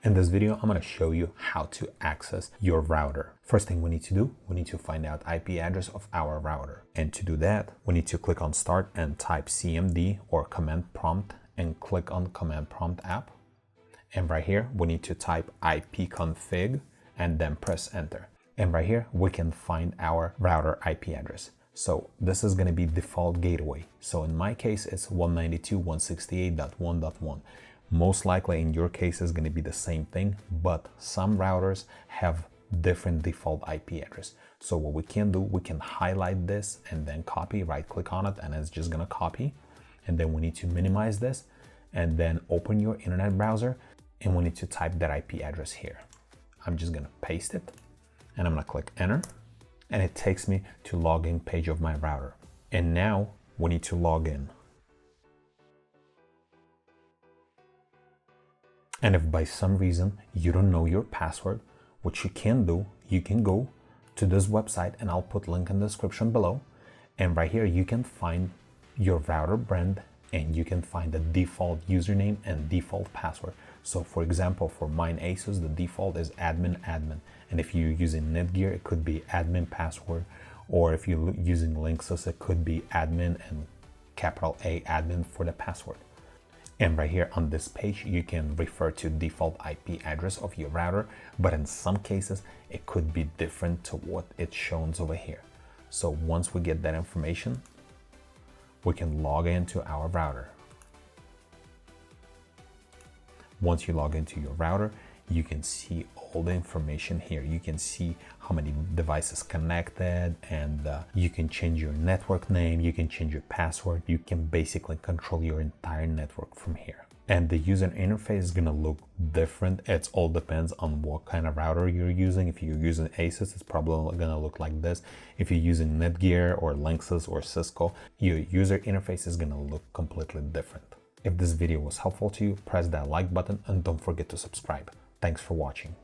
In this video, I'm going to show you how to access your router. First thing we need to do, we need to find out IP address of our router. And to do that, we need to click on Start and type CMD or Command Prompt and click on Command Prompt app. And right here, we need to type ipconfig and then press Enter. And right here, we can find our router IP address. So this is going to be default gateway. So in my case, it's 192.168.1.1. Most likely in your case is going to be the same thing, but some routers have different default IP address. So what we can do, we can highlight this and then copy, right click on it, and it's just going to copy. And then we need to minimize this and then open your internet browser and we need to type that IP address here. I'm just going to paste it and I'm going to click enter and it takes me to login page of my router. And now we need to log in. And if by some reason you don't know your password, what you can do, you can go to this website and I'll put link in the description below. And right here, you can find your router brand and you can find the default username and default password. So for example, for mine Asus, the default is admin. And if you're using Netgear, it could be admin password. Or if you're using Linksys, it could be admin and capital A admin for the password. And right here on this page, you can refer to default IP address of your router, but in some cases, it could be different to what it shows over here. So once we get that information, we can log into our router. Once you log into your router, you can see all the information here. You can see how many devices connected and you can change your network name, you can change your password, you can basically control your entire network from here. And the user interface is gonna look different. It all depends on what kind of router you're using. If you're using Asus, it's probably gonna look like this. If you're using Netgear or Linksys or Cisco, your user interface is gonna look completely different. If this video was helpful to you, press that like button and don't forget to subscribe. Thanks for watching.